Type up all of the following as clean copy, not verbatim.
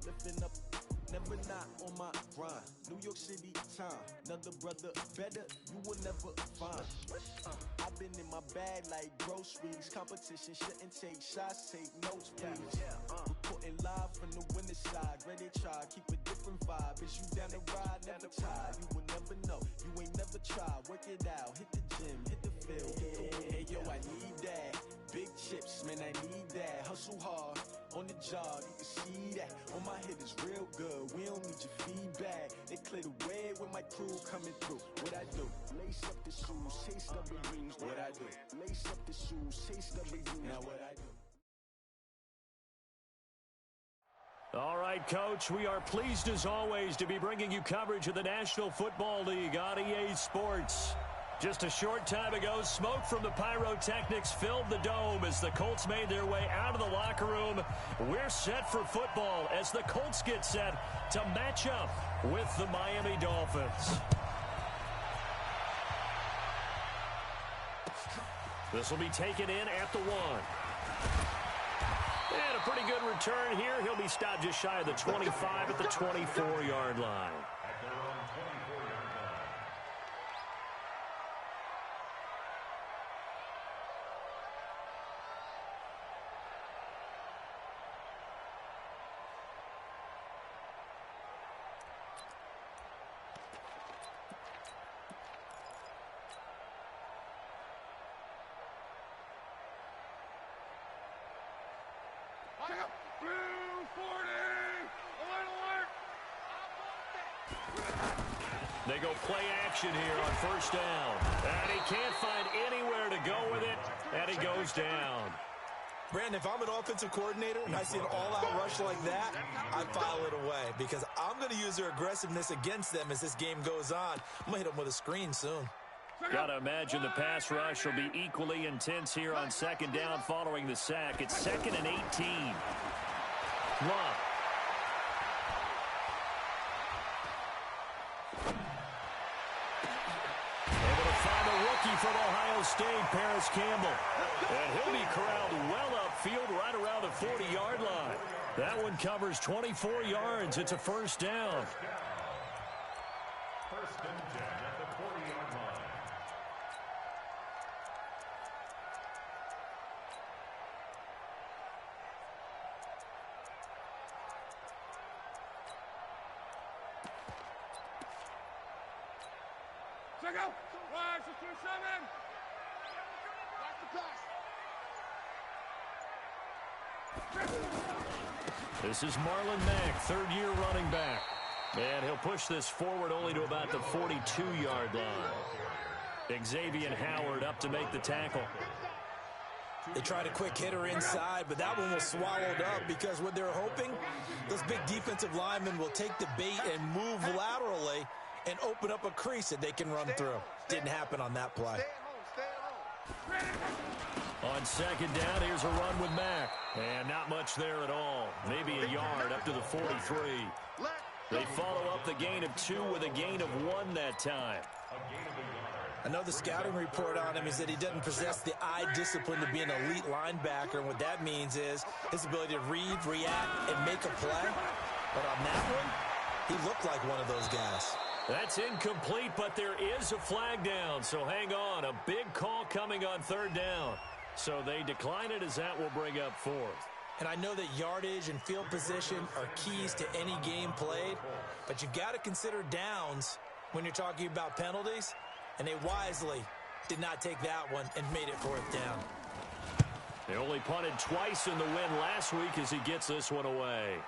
slipping up. Never not on my grind. New York City time. Another brother better, you will never find. I've been in my bag like groceries. Competition shouldn't take shots, take notes, please. Reporting live from the winning side. Ready to try, keep a different vibe. Is you down the ride, never tired. You will never know, you ain't never tried. Work it out, hit the gym, hit the field, hit the win. Hey yo, I need that. Big chips, man, I need that. Hustle hard, on the job, you can see that. On my head is real good, we don't need your feedback. They clear the way with my crew coming through. What I do? Lace up the shoes, chase W's. What I do? Lace up the shoes, chase W's. Now what I do? All right, Coach, we are pleased as always to be bringing you coverage of the National Football League on EA Sports. Just a short time ago, smoke from the pyrotechnics filled the dome as the Colts made their way out of the locker room. We're set for football as the Colts get set to match up with the Miami Dolphins. This will be taken in at the 1. And a pretty good return here. He'll be stopped just shy of the 25 at the 24-yard line. They go play action here on first down. And he can't find anywhere to go with it, and he goes down. Brandon, if I'm an offensive coordinator and I see an all-out rush like that, I file it away because I'm going to use their aggressiveness against them as this game goes on. I'm going to hit them with a screen soon. Got to imagine the pass rush will be equally intense here on second down following the sack. It's 2nd and 18. Love. Able to find a rookie from Ohio State, Paris Campbell. And he'll be corralled well upfield right around the 40-yard line. That one covers 24 yards. It's a first down. First and 10 at the 40-yard line. Check out. Rise to 7. Watch the pass. This is Marlon Mack, third-year running back. And he'll push this forward only to about the 42-yard line. Xavier Howard up to make the tackle. They tried a quick hitter inside, but that one was swallowed up because what they're hoping, those big defensive linemen will take the bait and move laterally and open up a crease that they can run through. Didn't happen on that play. On second down, here's a run with Mack. And not much there at all. Maybe a yard up to the 43. They follow up the gain of 2 with a gain of 1 that time. I know the scouting report on him is that he doesn't possess the eye discipline to be an elite linebacker. And what that means is his ability to read, react, and make a play. But on that one, he looked like one of those guys. That's incomplete, but there is a flag down. So hang on. A big call coming on third down. So they decline it as that will bring up 4th. And I know that yardage and field position are keys to any game played, but you've got to consider downs when you're talking about penalties, and they wisely did not take that one and made it 4th down. They only punted twice in the win last week as he gets this one away.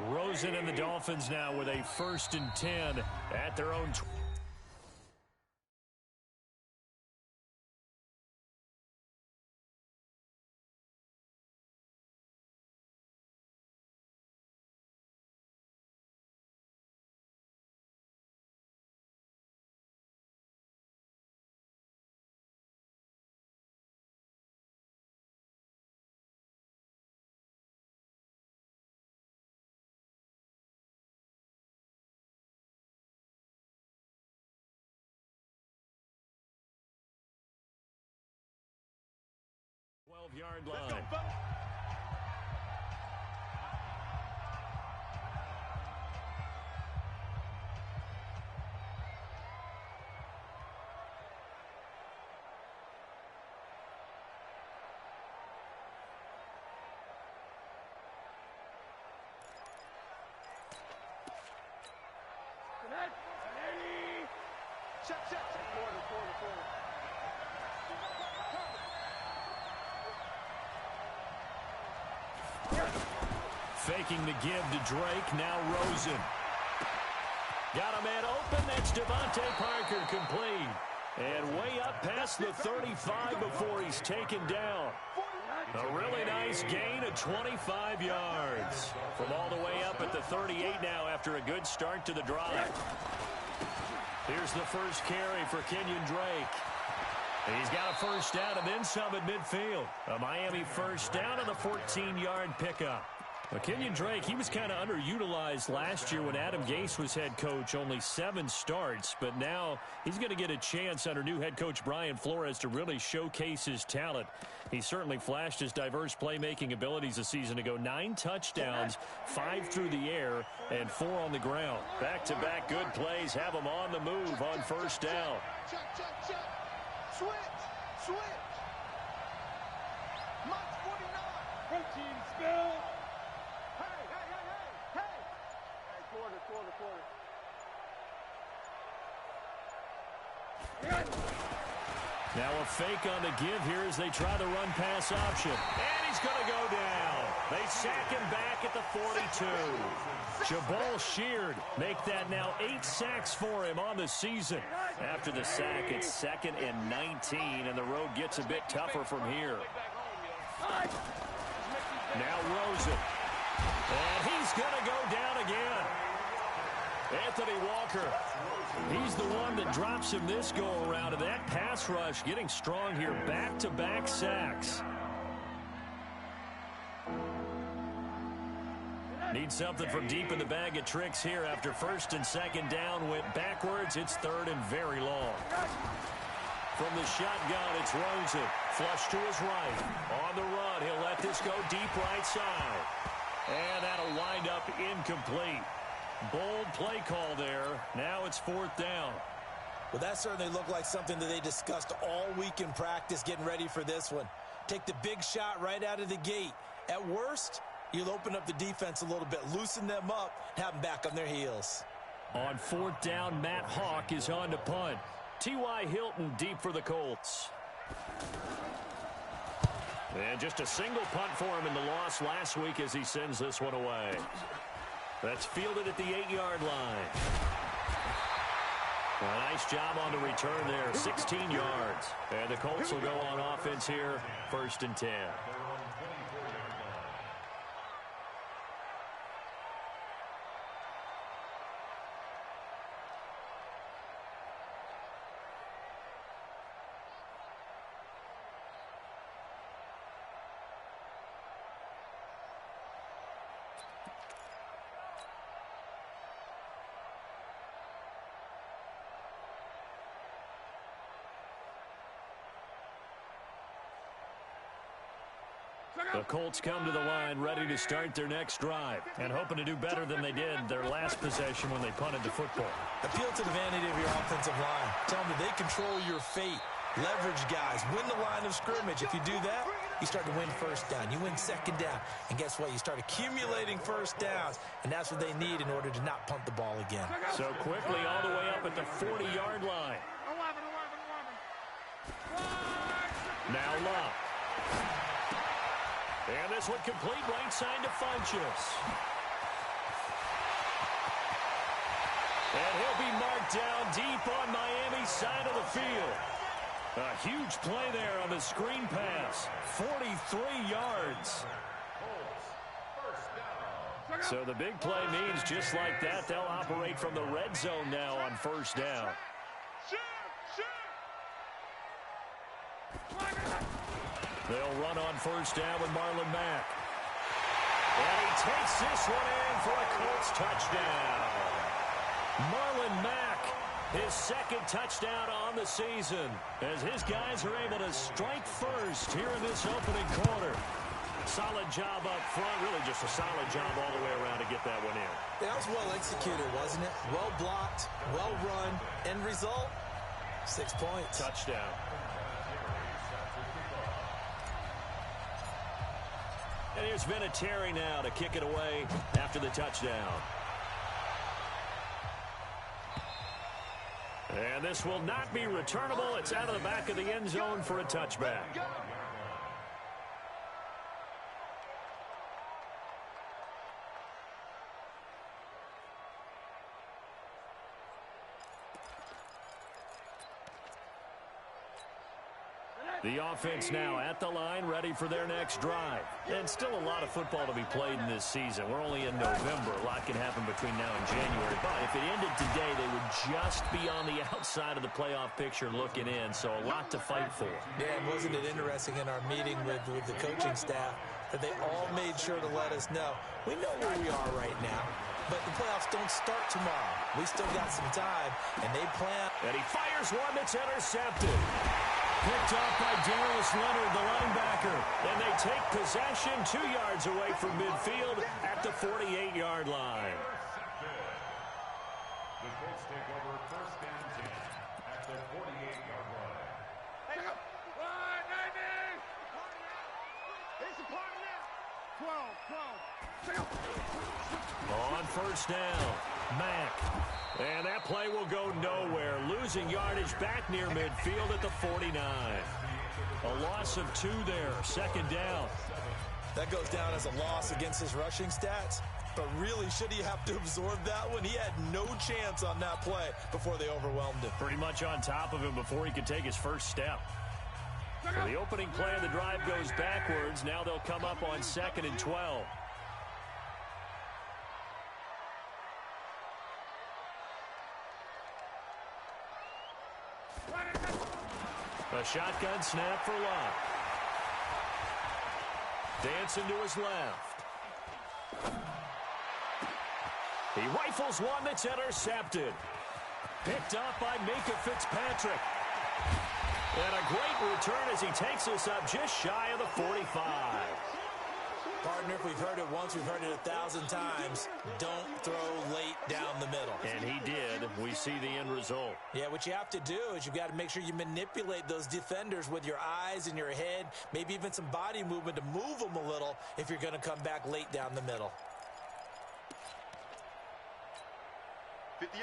Rosen and the Dolphins now with a 1st and 10 at their own 20. 12-yard line. Faking the give to Drake, now Rosen. Got a man open, that's Devontae Parker complete. And way up past the 35 before he's taken down. A really nice gain of 25 yards. From all the way up at the 38 now after a good start to the drive. Here's the first carry for Kenyon Drake. He's got a first down and then some at midfield. A Miami first down on the 14-yard pickup. Well, Kenyon Drake, he was kind of underutilized last year when Adam Gase was head coach. Only 7 starts, but now he's going to get a chance under new head coach Brian Flores to really showcase his talent. He certainly flashed his diverse playmaking abilities a season ago. 9 touchdowns, 5 through the air, and 4 on the ground. Back-to-back good plays have him on the move on first down. Check. Switch. Mike 49. 15 spill. Hey. Quarter. Now a fake on the give here as they try the run-pass option. And he's going to go down. They sack him back at the 42. Jabal Sheard make that now 8 sacks for him on the season. After the sack, it's 2nd and 19, and the road gets a bit tougher from here. Now Rosen. And he's going to go down again. Anthony Walker, he's the one that drops him this go-around, and that pass rush getting strong here. Back-to-back sacks. Need something from deep in the bag of tricks here after 1st and 2nd down went backwards. It's 3rd and very long. From the shotgun, it's Rosen. Flush to his right. On the run, he'll let this go deep right side. And that'll wind up incomplete. Bold play call there. Now it's 4th down. Well, that certainly looked like something that they discussed all week in practice getting ready for this one. Take the big shot right out of the gate. At worst, you'll open up the defense a little bit, loosen them up, have them back on their heels. On 4th down, Matt Hawk is on to punt. T.Y. Hilton deep for the Colts. And just a single punt for him in the loss last week as he sends this one away. That's fielded at the 8-yard line. A nice job on the return there, 16 yards. And the Colts will go on offense here, 1st and 10. The Colts come to the line ready to start their next drive and hoping to do better than they did their last possession when they punted the football. Appeal to the vanity of your offensive line. Tell them that they control your fate. Leverage guys. Win the line of scrimmage. If you do that, you start to win 1st down. You win 2nd down. And guess what? You start accumulating 1st downs, and that's what they need in order to not punt the ball again. So quickly all the way up at the 40-yard line. 11. Now Love. And this one complete right side to Funchess. And he'll be marked down deep on Miami's side of the field. A huge play there on the screen pass. 43 yards. So the big play means just like that, they'll operate from the red zone now on 1st down. They'll run on 1st down with Marlon Mack. And he takes this one in for a Colts touchdown. Marlon Mack His second touchdown on the season as his guys are able to strike first here in this opening quarter. Solid job up front, really just a solid job all the way around to get that one in. That was well executed, wasn't it? Well blocked, well run. End result, 6 points. Touchdown. And here's Vinatieri now to kick it away after the touchdown. And this will not be returnable. It's out of the back of the end zone for a touchback. The offense now at the line, ready for their next drive. And still a lot of football to be played in this season. We're only in November. A lot can happen between now and January. But if it ended today, they would just be on the outside of the playoff picture looking in. So a lot to fight for. Yeah, and wasn't it interesting in our meeting with the coaching staff that they all made sure to let us know, we know where we are right now, but the playoffs don't start tomorrow. We still got some time, and they plan. And he fires one that's intercepted. Picked off by Darius Leonard, the linebacker. And they take possession 2 yards away from midfield at the 48-yard line. The Colts take over first and 10 at the 48-yard line. Hey, 190! It's a party now. 12. On first down, Mack. And that play will go nowhere. Losing yardage back near midfield at the 49. A loss of 2 there. Second down. That goes down as a loss against his rushing stats. But really, should he have to absorb that one? He had no chance on that play before they overwhelmed him. Pretty much on top of him before he could take his first step. So the opening play of the drive goes backwards. Now they'll come up on 2nd and 12. A shotgun snap for Locke. Dancing to his left. He rifles one that's intercepted. Picked up by Minka Fitzpatrick. And a great return as he takes us up just shy of the 45. Partner, if we've heard it once, we've heard it 1,000 times. Don't throw late down the middle. And he did. We see the end result. Yeah, what you have to do is you've got to make sure you manipulate those defenders with your eyes and your head, maybe even some body movement to move them a little if you're going to come back late down the middle.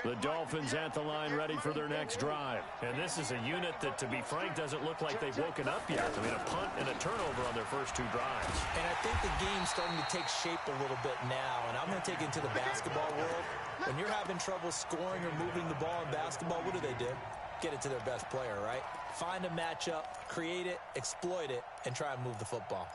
The Dolphins at the line ready for their next drive. And this is a unit that, to be frank, doesn't look like they've woken up yet. I mean, a punt and a turnover on their first 2 drives. And I think the game's starting to take shape a little bit now. And I'm going to take it into the basketball world. When you're having trouble scoring or moving the ball in basketball, what do? Get it to their best player, right? Find a matchup, create it, exploit it, and try and move the football.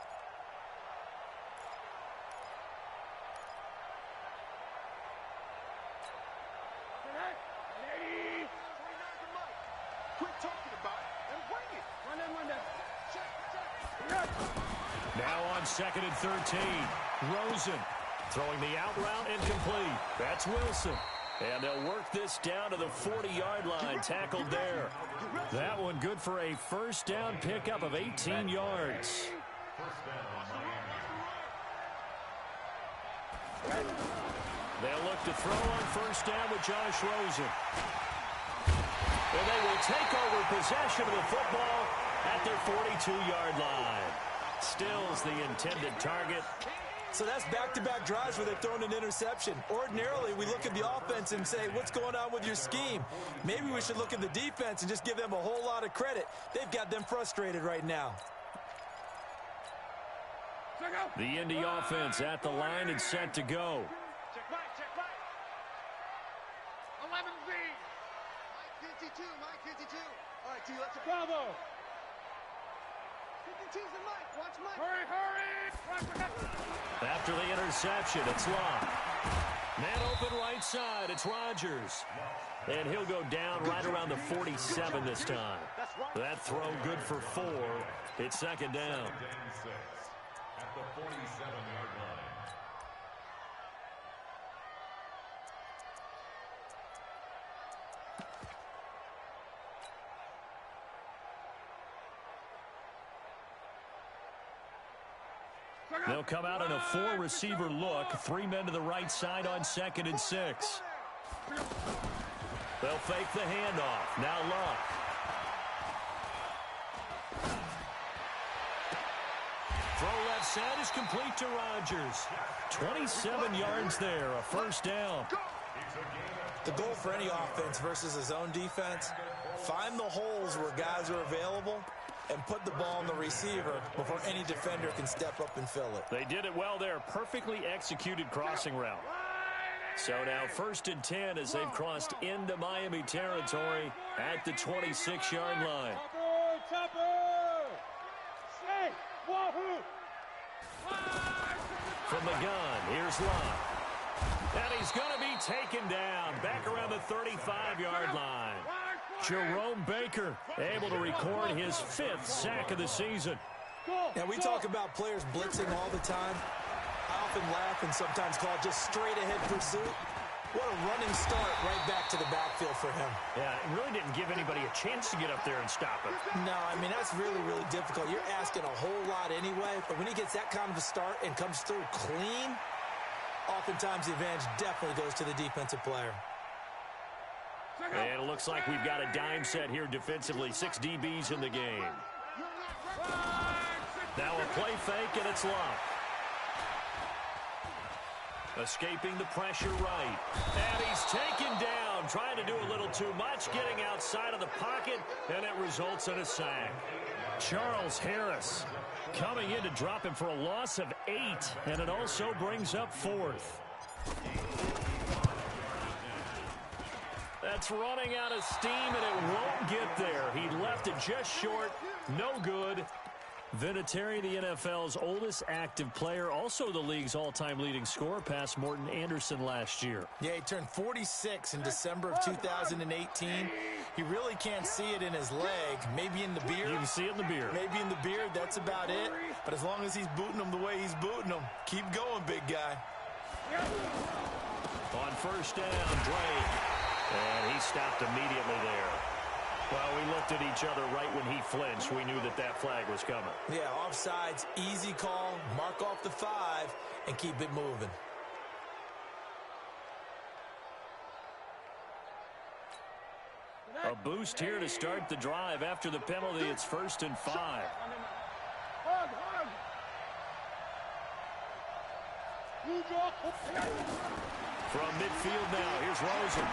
Now on 2nd and 13. Rosen throwing the out route incomplete. That's Wilson. And they'll work this down to the 40-yard line. Tackled there. That one good for a first down pickup of 18 yards. They'll look to throw on first down with Josh Rosen. And they will take over possession of the football at their 42-yard line. Stills the intended target. So that's back-to-back drives where they've thrown an interception. Ordinarily, we look at the offense and say, what's going on with your scheme? Maybe we should look at the defense and just give them a whole lot of credit. They've got them frustrated right now. The Indy offense at the line and set to go. Check back. 11Z. Mike 52. All right, T, let's go. Bravo. 52's the Mike. Watch Mike. Hurry. After the interception, it's Locke. Man open right side, it's Rodgers. And he'll go down right around the 47 this time. That throw good for 4. It's second down. At the 47-yard line. They'll come out in a 4-receiver look. 3 men to the right side on 2nd and 6. They'll fake the handoff. Now Luck. Throw left side is complete to Rodgers. 27 yards there, a first down. The goal for any offense versus his own defense, find the holes where guys are available and put the ball on the receiver before any defender can step up and fill it. They did it well there. Perfectly executed crossing route. So now 1st and 10 as they've crossed into Miami territory at the 26-yard line. From the gun, here's Lott. And he's going to be taken down back around the 35-yard line. Jerome Baker able to record his 5th sack of the season. Now, we talk about players blitzing all the time. I often laugh and sometimes call it just straight-ahead pursuit. What a running start right back to the backfield for him. Yeah, it really didn't give anybody a chance to get up there and stop him. No, I mean, that's really, really difficult. You're asking a whole lot anyway, but when he gets that kind of a start and comes through clean, oftentimes the advantage definitely goes to the defensive player. And it looks like we've got a dime set here defensively. 6 DBs in the game. Now a play fake, and it's Luck. Escaping the pressure right. And he's taken down, trying to do a little too much, getting outside of the pocket, and it results in a sack. Charles Harris coming in to drop him for a loss of 8, and it also brings up 4th. That's running out of steam, and it won't get there. He left it just short. No good. Vinatieri, the NFL's oldest active player, also the league's all-time leading scorer, past Morton Anderson last year. Yeah, he turned 46 in December of 2018. He really can't see it in his leg, maybe in the beard. You can see it in the beard. Maybe in the beard, that's about it. But as long as he's booting them the way he's booting them, keep going, big guy. On 1st down, Drake. And he stopped immediately there. Well, we looked at each other right when he flinched. We knew that that flag was coming. Yeah, offsides, easy call, mark off the 5, and keep it moving. A boost here to start the drive. After the penalty, it's 1st and 5. From midfield now, here's Rosen.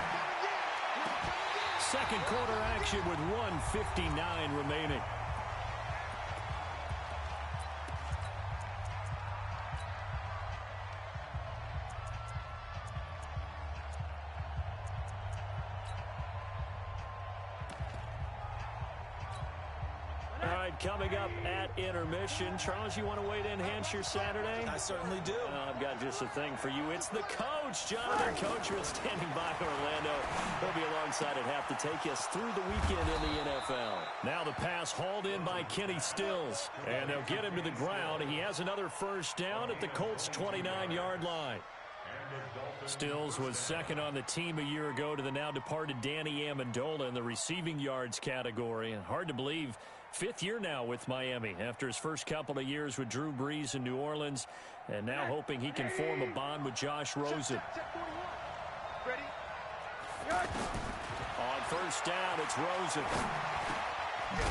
Second quarter action with 1:59 remaining. All right, coming up at intermission. Charles, you want to weigh to enhance your Saturday? I certainly do. I've got just a thing for you. It's the coach, Jonathan Coachman, standing by Orlando. He'll be alongside at half to take us through the weekend in the NFL. Now the pass hauled in by Kenny Stills, and they'll get him to the ground. He has another first down at the Colts' 29-yard line. Stills was second on the team a year ago to the now departed Danny Amendola in the receiving yards category. And hard to believe, 5th year now with Miami after his first couple of years with Drew Brees in New Orleans, and now hoping he can form a bond with Josh Rosen. On first down, it's Rosen.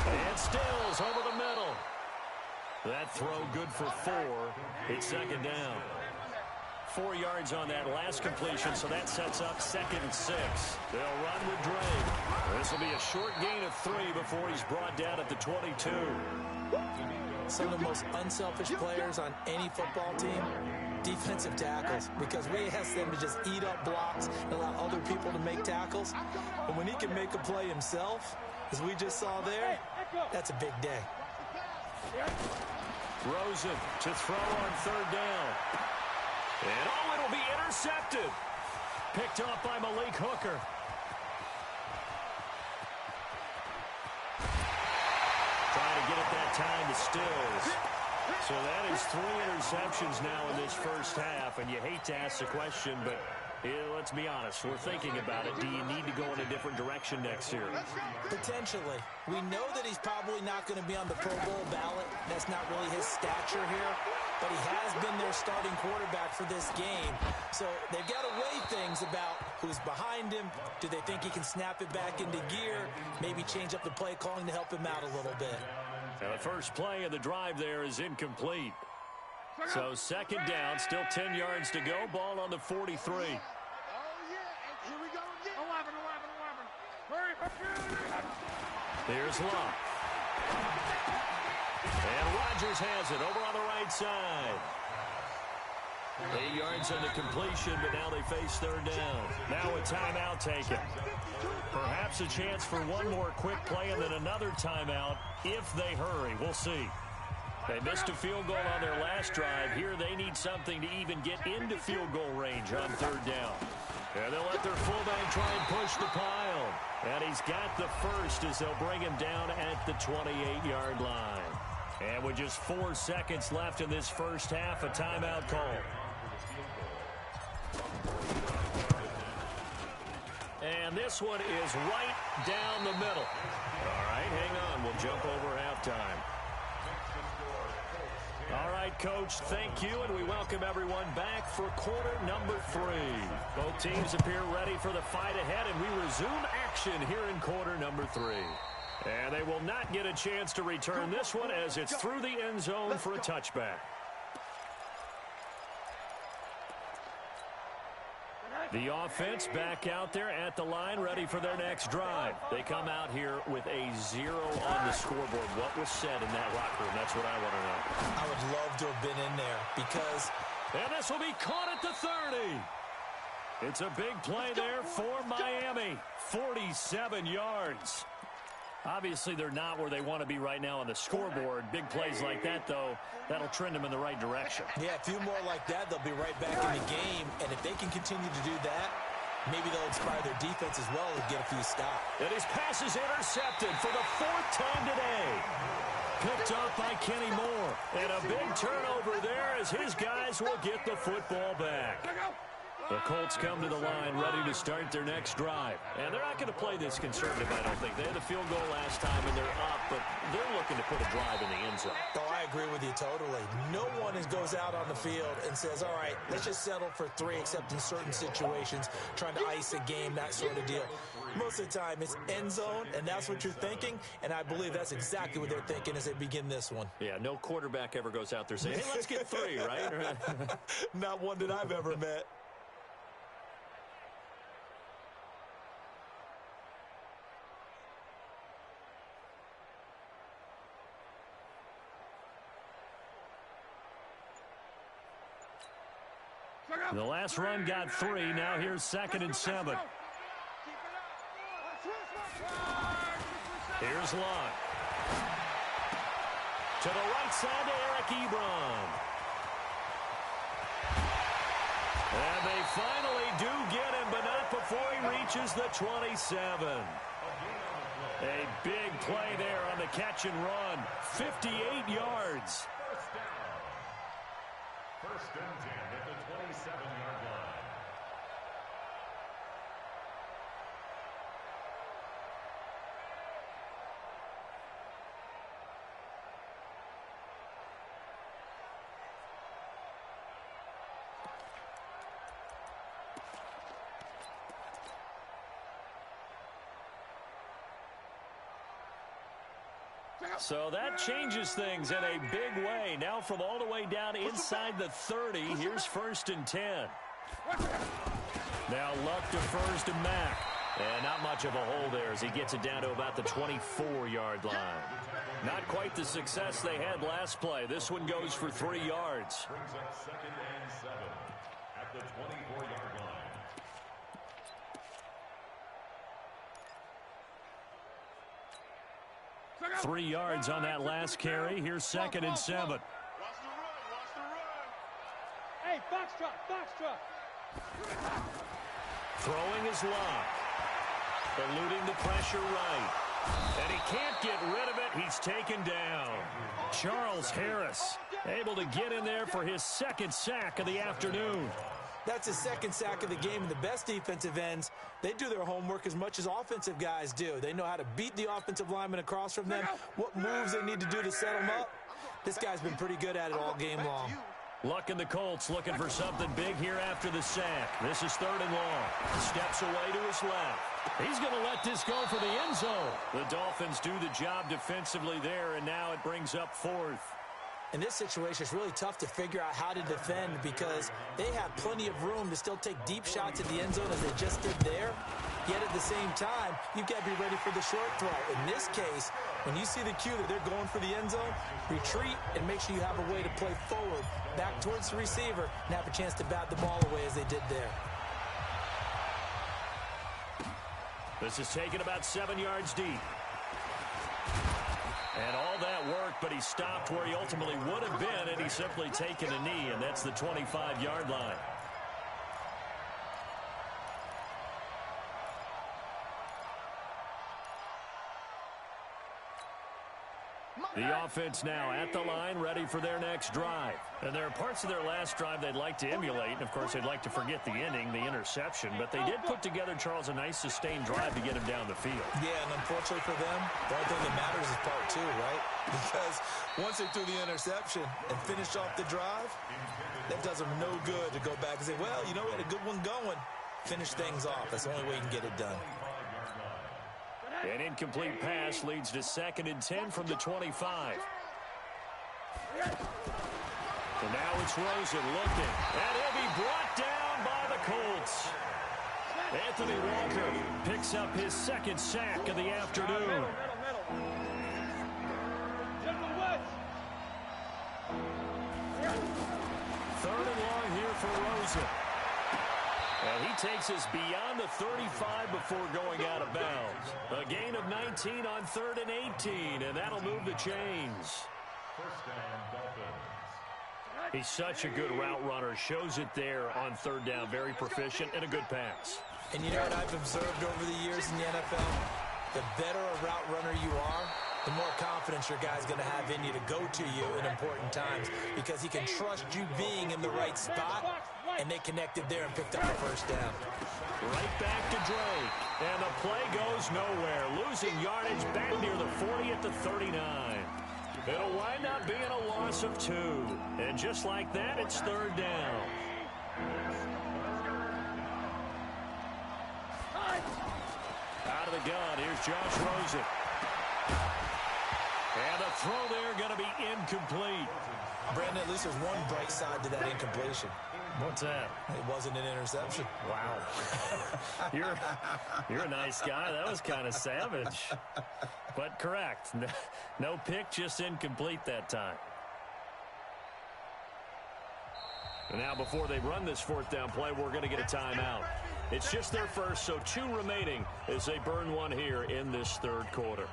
And Stills over the middle. That throw good for 4. It's 2nd down. 4 yards on that last completion, so that sets up 2nd and 6. They'll run with Drake. This will be a short gain of 3 before he's brought down at the 22. Some of the most unselfish players on any football team, defensive tackles, because we ask them to just eat up blocks and allow other people to make tackles. But when he can make a play himself, as we just saw there, that's a big day. Rosen to throw on 3rd down. And it'll be intercepted. Picked off by Malik Hooker. Trying to get it that time to Stills. So that is 3 interceptions now in this first half. And you hate to ask the question, but let's be honest. We're thinking about it. Do you need to go in a different direction next year? Potentially. We know that he's probably not going to be on the Pro Bowl ballot. That's not really his stature here. but he has been their starting quarterback for this game. So they've got to weigh things about who's behind him. Do they think he can snap it back into gear? Maybe change up the play calling to help him out a little bit. Now the first play of the drive there is incomplete. So second down, still 10 yards to go. Ball on the 43. Oh, yeah. Here we go again. 11. Hurry. Here's Locke. And Rodgers has it over on the right side. 8 yards on the completion, but now they face third down. Now a timeout taken. Perhaps a chance for one more quick play and then another timeout if they hurry. We'll see. They missed a field goal on their last drive. Here they need something to even get into field goal range on third down. And they'll let their fullback try and push the pile. And he's got the first as they'll bring him down at the 28-yard line. And with just 4 seconds left in this first half, a timeout call. And this one is right down the middle. All right, hang on. We'll jump over halftime. All right, Coach, thank you, and we welcome everyone back for quarter number 3. Both teams appear ready for the fight ahead, and we resume action here in quarter number 3. And they will not get a chance to return this one as it's through the end zone for a touchback. The offense back out there at the line, ready for their next drive. They come out here with a 0 on the scoreboard. What was said in that locker room? That's what I want to know. I would love to have been in there because... And this will be caught at the 30. It's a big play there for Miami. 47 yards. Obviously, they're not where they want to be right now on the scoreboard. Big plays like that, though, that'll trend them in the right direction. Yeah, a few more like that, they'll be right back in the game. And if they can continue to do that, maybe they'll inspire their defense as well and get a few stops. And his pass is intercepted for the 4th time today. Picked up by Kenny Moore. And a big turnover there as his guys will get the football back. The Colts come to the line ready to start their next drive. And they're not going to play this conservative, I don't think. They had a field goal last time, and they're up, but they're looking to put a drive in the end zone. Oh, I agree with you totally. No one goes out on the field and says, all right, let's just settle for 3, except in certain situations, trying to ice a game, that sort of deal. Most of the time, it's end zone, and that's what you're thinking, and I believe that's exactly what they're thinking as they begin this one. Yeah, no quarterback ever goes out there saying, hey, let's get 3, right? Not one that I've ever met. The last run got 3. Now here's 2nd and 7. Here's Locke. To the right side to Eric Ebron. And they finally do get him, but not before he reaches the 27. A big play there on the catch and run. 58 yards. First and 10 at the 27-yard line. So that changes things in a big way. Now from all the way down inside the 30, here's 1st and 10. Now Luck defers to Mack. And not much of a hole there as he gets it down to about the 24-yard line. Not quite the success they had last play. This one goes for 3 yards. Brings up 2nd and 7 at the 24-yard line. 3 yards on that last carry. Here's 2nd and 7. Watch the run. Hey, foxtrot. Throwing his Lock. Eluding the pressure right. And he can't get rid of it. He's taken down. Charles Harris able to get in there for his 2nd sack of the afternoon. That's his 2nd sack of the game, and the best defensive ends, they do their homework as much as offensive guys do. They know how to beat the offensive lineman across from them, what moves they need to do to set them up. This guy's been pretty good at it all game long. Luck and the Colts looking for something big here after the sack. This is 3rd and long. Steps away to his left. He's going to let this go for the end zone. The Dolphins do the job defensively there, and now it brings up 4th. In this situation, it's really tough to figure out how to defend because they have plenty of room to still take deep shots at the end zone as they just did there. Yet at the same time, you've got to be ready for the short throw. In this case, when you see the cue that they're going for the end zone, retreat and make sure you have a way to play forward, back towards the receiver, and have a chance to bat the ball away as they did there. This is taken about 7 yards deep. And all that worked, but he stopped where he ultimately would have been, and he's simply taken a knee, and that's the 25-yard line. The offense now at the line, ready for their next drive. And there are parts of their last drive they'd like to emulate. And, of course, they'd like to forget the ending, the interception. But they did put together, Charles, a nice sustained drive to get him down the field. Yeah, and unfortunately for them, the only thing that matters is part 2, right? Because once they threw the interception and finished off the drive, that does them no good to go back and say, well, you know, we had a good one going. Finish things off. That's the only way you can get it done. An incomplete pass leads to 2nd and 10 from the 25. And now it's Rosen looking. And he'll be brought down by the Colts. Anthony Walker picks up his 2nd sack of the afternoon. Third and long here for Rosen. And he takes us beyond the 35 before going out of bounds. A gain of 19 on 3rd and 18, and that'll move the chains. He's such a good route runner. Shows it there on 3rd down. Very proficient and a good pass. And you know what I've observed over the years in the NFL? The better a route runner you are, the more confidence your guy's going to have in you to go to you in important times because he can trust you being in the right spot, and they connected there and picked up the 1st down. Right back to Drake, and the play goes nowhere, losing yardage back near the 40 at the 39. It'll wind up being a loss of 2, and just like that, it's 3rd down. Out of the gun, here's Josh Rosen. And the throw there going to be incomplete. Brandon, at least there's one bright side to that incompletion. What's that? It wasn't an interception. Wow. You're a nice guy. That was kind of savage. But correct. No pick, just incomplete that time. And now before they run this 4th down play, we're going to get a timeout. It's just their first, so 2 remaining as they burn one here in this 3rd quarter.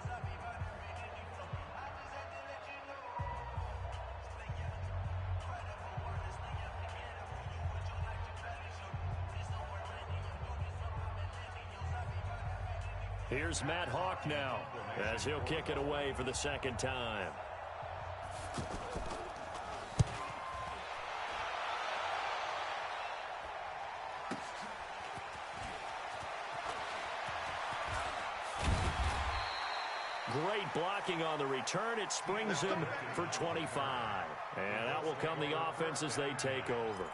Here's Matt Hawk now as he'll kick it away for the 2nd time. Great blocking on the return. It springs him for 25. And that will come the offense as they take over.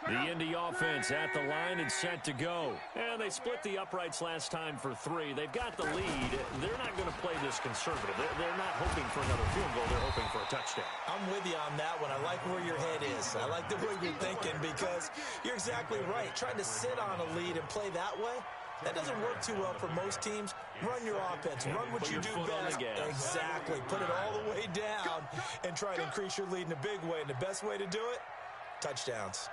The Indy offense at the line and set to go. And they split the uprights last time for 3. They've got the lead. They're not going to play this conservative. They're not hoping for another field goal. They're hoping for a touchdown. I'm with you on that one. I like where your head is. I like the way you're thinking because you're exactly right. Trying to sit on a lead and play that way, that doesn't work too well for most teams. Run your offense. Run what you do best. Exactly. Put it all the way down and try to increase your lead in a big way. And the best way to do it, touchdowns.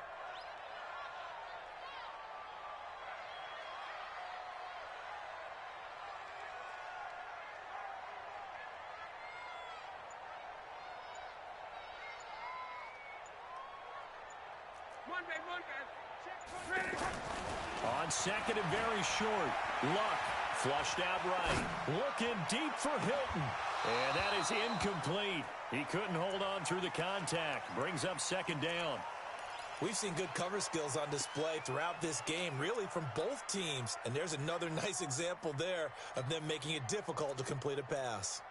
On 2nd and very short, Luck flushed out right. Looking deep for Hilton. And that is incomplete. He couldn't hold on through the contact. Brings up 2nd down. We've seen good cover skills on display throughout this game, really from both teams. And there's another nice example there of them making it difficult to complete a pass.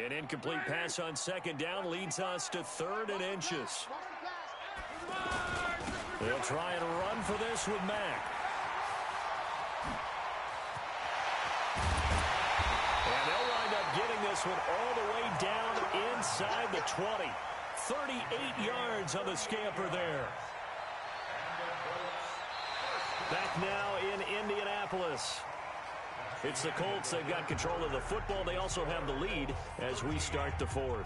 An incomplete pass on second down leads us to 3rd and inches. They'll try and run for this with Mack. And they'll wind up getting this one all the way down inside the 20. 38 yards on the scamper there. Back now in Indianapolis. It's the Colts. They've got control of the football. They also have the lead as we start the 4th.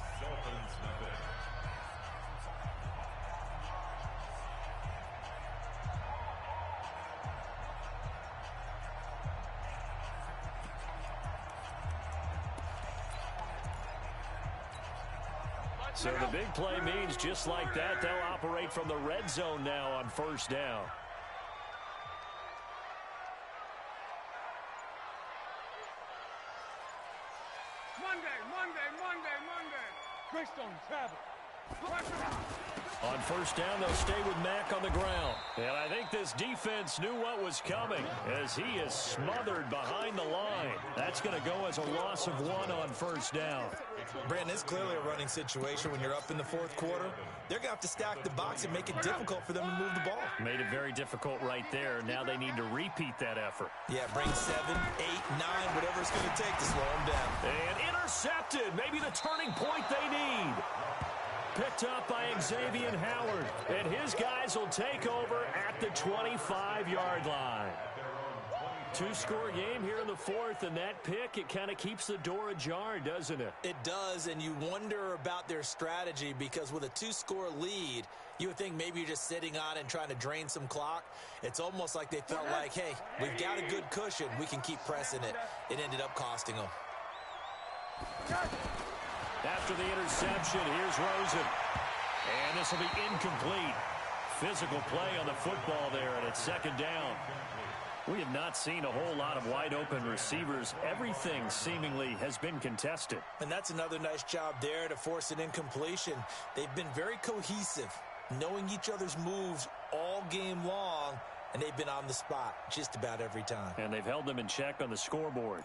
So the big play means just like that, they'll operate from the red zone now on 1st down. Monday. Greystone, travel. On 1st down, they'll stay with Mack on the ground. And I think this defense knew what was coming as he is smothered behind the line. That's going to go as a loss of 1 on 1st down. Brandon, it's clearly a running situation when you're up in the 4th quarter. They're going to have to stack the box and make it difficult for them to move the ball. Made it very difficult right there. Now they need to repeat that effort. Yeah, bring 7, 8, 9, whatever it's going to take to slow them down. And intercepted. Maybe the turning point they need. Picked up by Xavier Howard. And his guys will take over at the 25-yard line. 2-score game here in the 4th, and that pick, it kind of keeps the door ajar, doesn't it? It does, and you wonder about their strategy because with a 2-score lead, you would think maybe you're just sitting on it and trying to drain some clock. It's almost like they felt like, hey, we've got a good cushion. We can keep pressing it. It ended up costing them. After the interception, here's Rosen. And this will be incomplete. Physical play on the football there, and it's 2nd down. We have not seen a whole lot of wide-open receivers. Everything seemingly has been contested. And that's another nice job there to force an incompletion. They've been very cohesive, knowing each other's moves all game long, and they've been on the spot just about every time. And they've held them in check on the scoreboard.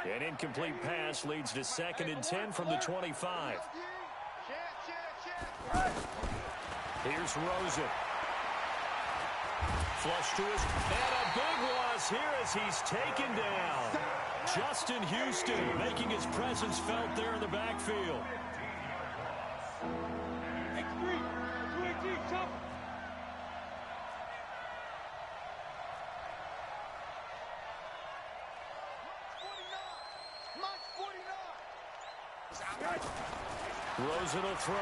An incomplete pass leads to 2nd and 10 from the 25. Here's Rosen. Flush to his, and a big loss here as he's taken down. Justin Houston making his presence felt there in the backfield. Rosen will throw.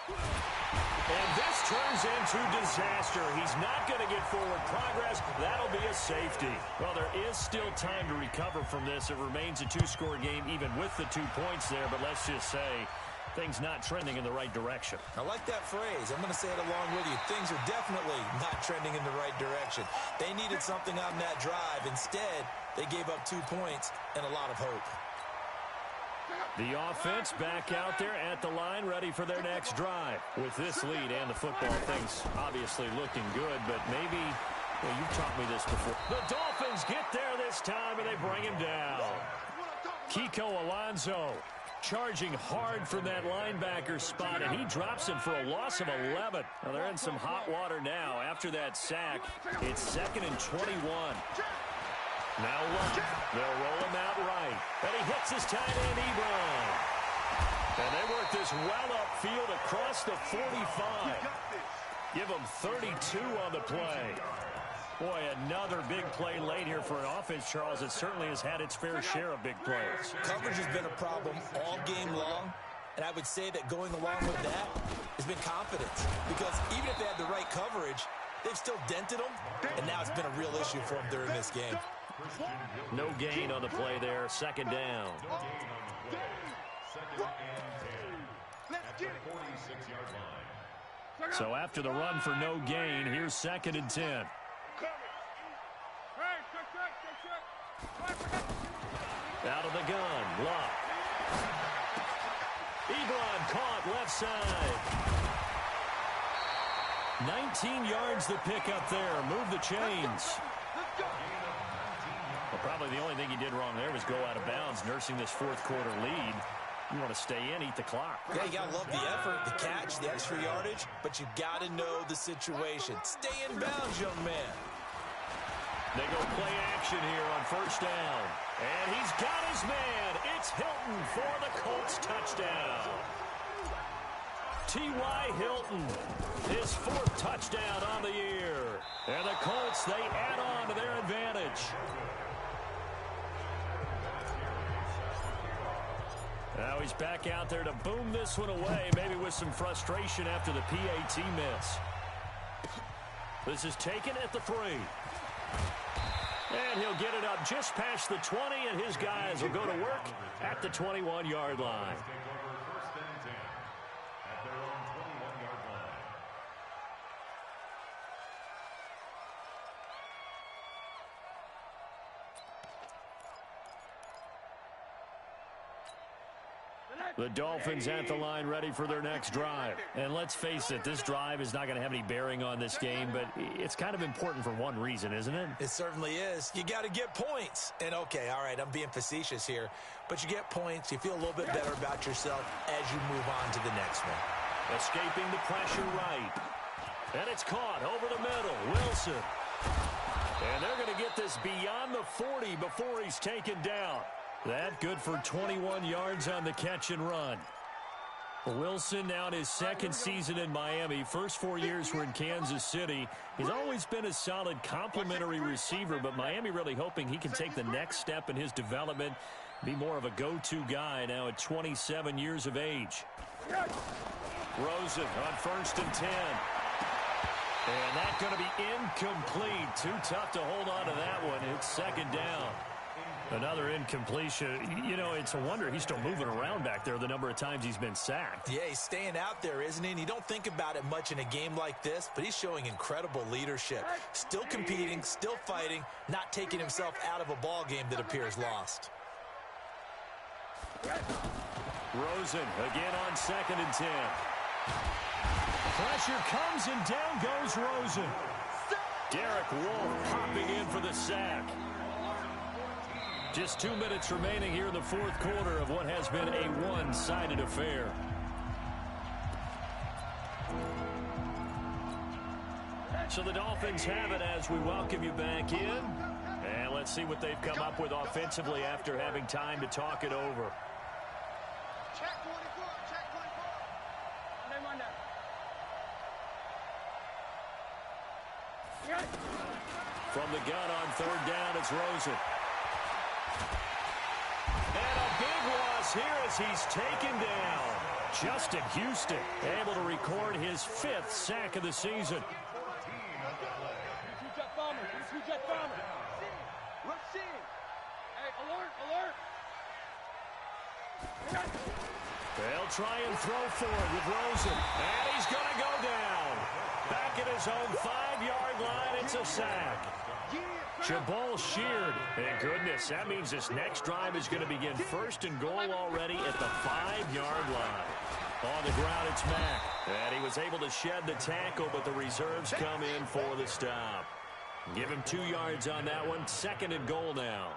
And this turns into disaster. He's not going to get forward progress. That'll be a safety. Well, there is still time to recover from this. It remains a 2-score game even with the 2 points there. But let's just say things not trending in the right direction. I like that phrase. I'm going to say it along with you. Things are definitely not trending in the right direction. They needed something on that drive. Instead, they gave up 2 points and a lot of hope. The offense back out there at the line, ready for their next drive. With this lead and the football, things obviously looking good, but maybe, well, you've taught me this before. The Dolphins get there this time, and they bring him down. Kiko Alonso charging hard from that linebacker spot, and he drops him for a loss of 11. Well, they're in some hot water now. After that sack, it's 2nd and 21. Now Luck. They'll roll him out right. And he hits his tight end, Ebron. And they work this well upfield across the 45. Give him 32 on the play. Boy, another big play late here for an offense, Charles. It certainly has had its fair share of big plays. Coverage has been a problem all game long. And I would say that going along with that has been confidence. Because even if they had the right coverage, they've still dented them. And now it's been a real issue for them during this game. No gain on the play there. 2nd down. So after the run for no gain, here's 2nd and 10. Out of the gun, Luck. Ebron caught left side. 19 yards the pick up there. Move the chains. Well, probably the only thing he did wrong there was go out of bounds, nursing this fourth quarter lead. You want to stay in, eat the clock. Yeah, you got to love the effort, the catch, the extra yardage, but you got to know the situation. Stay in bounds, young man. They go play action here on first down. And he's got his man. It's Hilton for the Colts touchdown. T.Y. Hilton, his fourth touchdown on the year. And the Colts, they add on to their advantage. Now he's back out there to boom this one away, maybe with some frustration after the PAT miss. This is taken at the 3. And he'll get it up just past the 20, and his guys will go to work at the 21-yard line. The Dolphins at the line ready for their next drive. And let's face it, this drive is not going to have any bearing on this game, but it's kind of important for one reason, isn't it? It certainly is. You got to get points. And, okay, all right, I'm being facetious here, but you get points. You feel a little bit better about yourself as you move on to the next one. Escaping the pressure right. And it's caught over the middle. Wilson. And they're going to get this beyond the 40 before he's taken down. That good for 21 yards on the catch and run. Wilson now in his second season in Miami. First 4 years were in Kansas City. He's always been a solid complementary receiver, but Miami really hoping he can take the next step in his development, be more of a go-to guy now at 27 years of age. Rosen on first and 10. And that's going to be incomplete. Too tough to hold on to that one. It's second down. Another incompletion. You know, it's a wonder he's still moving around back there the number of times he's been sacked. Yeah, he's staying out there, isn't he? And you don't think about it much in a game like this, but he's showing incredible leadership. Still competing, still fighting, not taking himself out of a ball game that appears lost. Rosen again on second and 10. Pressure comes and down goes Rosen. Derek Wolfe popping in for the sack. Just 2 minutes remaining here in the fourth quarter of what has been a one-sided affair. So the Dolphins have it as we welcome you back in. And let's see what they've come up with offensively after having time to talk it over. Check 24, check 24. From the gun on third down, it's Rosen. And a big loss here as he's taken down. Justin Houston able to record his 5th sack of the season. Two-jet bomber, two-jet bomber. Let's see. Hey, alert, alert. They'll try and throw forward with Rosen. And he's going to go down. Back at his own 5-yard line, it's a sack. Jabal sheared. And goodness, that means this next drive is going to begin first and goal already at the 5-yard line. On the ground, it's Mack. And he was able to shed the tackle, but the reserves come in for the stop. Give him 2 yards on that one. Second and goal now.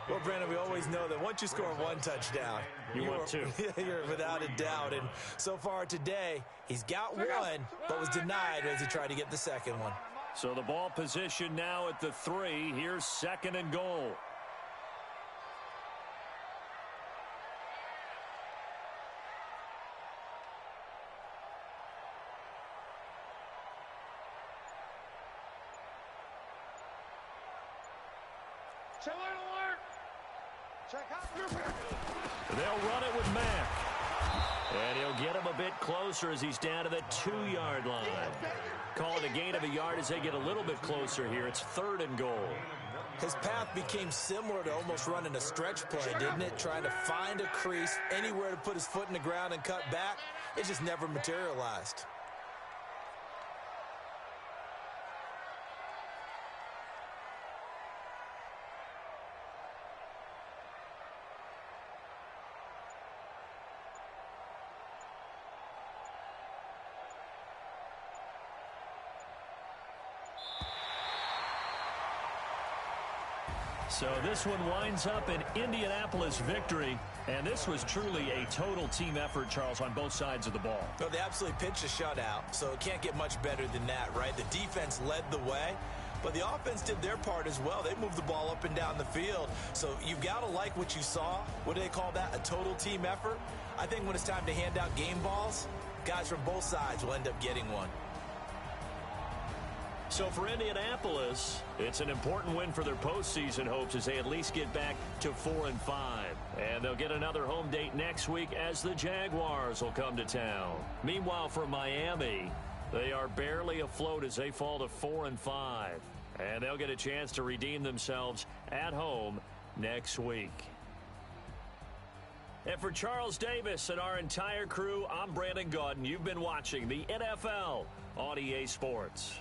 Well, Brandon, we always know that once you score one touchdown, you want two. You're without a doubt. And so far today, he's got one, but was denied as he tried to get the second one. So the ball position now at the 3. Here's second and goal. Check alert. Check out. They'll run it with Mack. And he'll get him a bit closer as he's down to the 2-yard line. Call it a gain of a yard as they get a little bit closer here. It's third and goal. His path became similar to almost running a stretch play, didn't it? Trying to find a crease, anywhere to put his foot in the ground and cut back. It just never materialized. So this one winds up an Indianapolis victory. And this was truly a total team effort, Charles, on both sides of the ball. Well, they absolutely pitched a shutout, so it can't get much better than that, right? The defense led the way, but the offense did their part as well. They moved the ball up and down the field. So you've got to like what you saw. What do they call that? A total team effort? I think when it's time to hand out game balls, guys from both sides will end up getting one. So for Indianapolis, it's an important win for their postseason hopes as they at least get back to 4-5. And they'll get another home date next week as the Jaguars will come to town. Meanwhile, for Miami, they are barely afloat as they fall to 4-5. And they'll get a chance to redeem themselves at home next week. And for Charles Davis and our entire crew, I'm Brandon Gaudin. You've been watching the NFL on EA Sports.